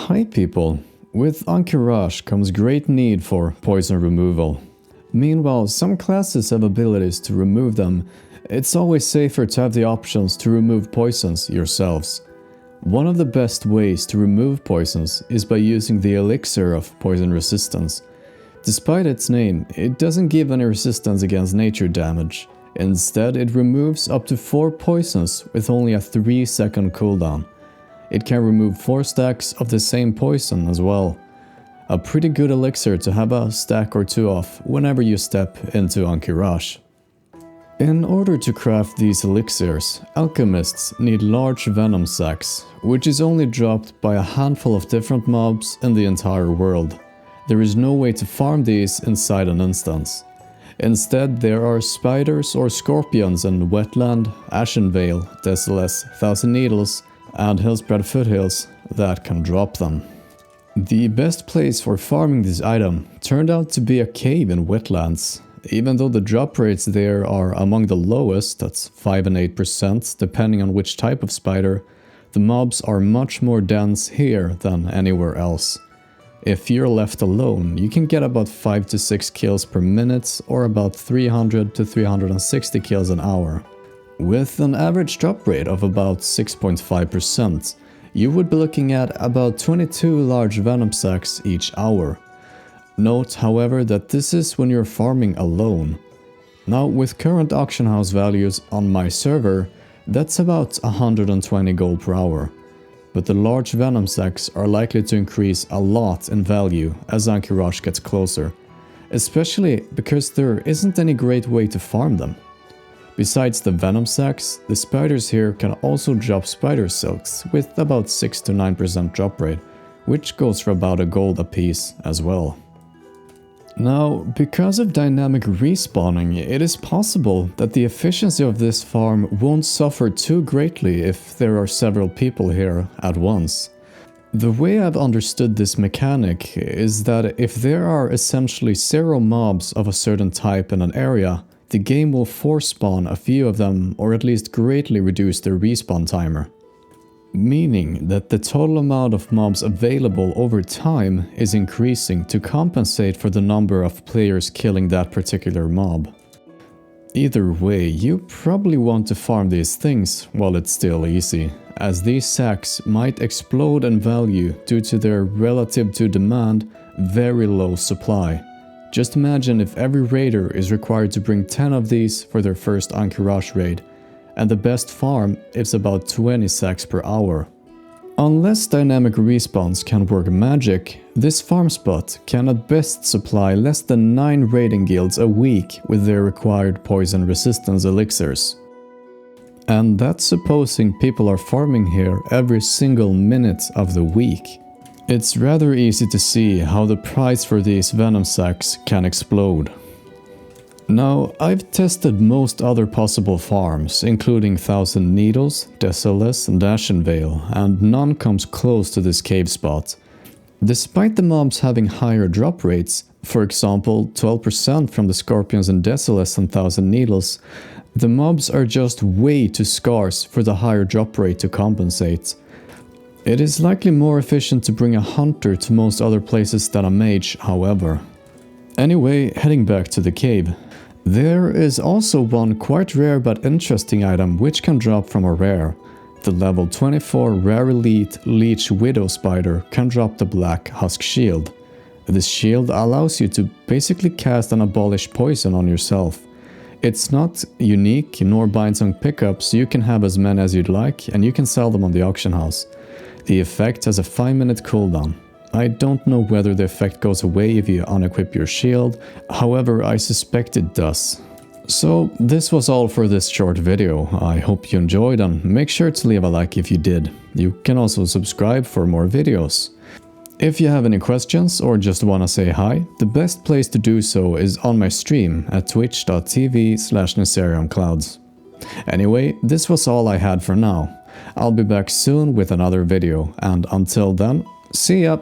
Hi people! With Encourage comes great need for poison removal. Meanwhile, some classes have abilities to remove them. It's always safer to have the options to remove poisons yourselves. One of the best ways to remove poisons is by using the Elixir of Poison Resistance. Despite its name, it doesn't give any resistance against nature damage. Instead, it removes up to 4 poisons with only a 3-second cooldown. It can remove 4 stacks of the same poison as well. A pretty good elixir to have a stack or 2 of whenever you step into Encourage. In order to craft these elixirs, alchemists need large venom sacs, which is only dropped by a handful of different mobs in the entire world. There is no way to farm these inside an instance. Instead, there are spiders or scorpions in Wetland, Ashenvale, Desolate, Thousand Needles, and Hillspread Foothills that can drop them. The best place for farming this item turned out to be a cave in Wetlands. Even though the drop rates there are among the lowest, that's 5 and 8% depending on which type of spider, the mobs are much more dense here than anywhere else. If you're left alone, you can get about 5 to 6 kills per minute or about 300 to 360 kills an hour. With an average drop rate of about 6.5%, you would be looking at about 22 large venom sacs each hour. Note, however, that this is when you're farming alone. Now, with current auction house values on my server, that's about 120 gold per hour. But the large venom sacs are likely to increase a lot in value as Encourage gets closer, especially because there isn't any great way to farm them. Besides the venom sacs, the spiders here can also drop spider silks with about 6 to 9% drop rate, which goes for about a gold a piece as well. Now, because of dynamic respawning, it is possible that the efficiency of this farm won't suffer too greatly if there are several people here at once. The way I've understood this mechanic is that if there are essentially 0 mobs of a certain type in an area, the game will force spawn a few of them or at least greatly reduce their respawn timer. Meaning that the total amount of mobs available over time is increasing to compensate for the number of players killing that particular mob. Either way, you probably want to farm these things while it's still easy, as these sacs might explode in value due to their relative to demand very low supply. Just imagine if every raider is required to bring 10 of these for their first Encourage raid, and the best farm is about 20 sacs per hour. Unless dynamic respawns can work magic, this farm spot can at best supply less than 9 raiding guilds a week with their required poison resistance elixirs. And that's supposing people are farming here every single minute of the week. It's rather easy to see how the price for these venom sacs can explode. Now, I've tested most other possible farms, including Thousand Needles, Desolate and Ashenvale, and none comes close to this cave spot. Despite the mobs having higher drop rates, for example 12% from the Scorpions in Desolate and Thousand Needles, the mobs are just way too scarce for the higher drop rate to compensate. It is likely more efficient to bring a hunter to most other places than a mage, however. Anyway, heading back to the cave. There is also one quite rare but interesting item which can drop from a rare. The level 24 Rare Elite Leech Widow Spider can drop the Black Husk Shield. This shield allows you to basically cast and abolish poison on yourself. It's not unique nor binds on pickups, so you can have as many as you'd like and you can sell them on the auction house. The effect has a 5-minute cooldown. I don't know whether the effect goes away if you unequip your shield, however I suspect it does. So this was all for this short video. I hope you enjoyed and make sure to leave a like if you did. You can also subscribe for more videos. If you have any questions or just wanna say hi, the best place to do so is on my stream at twitch.tv/NeceriumClouds. Anyway, this was all I had for now. I'll be back soon with another video, and until then, see ya!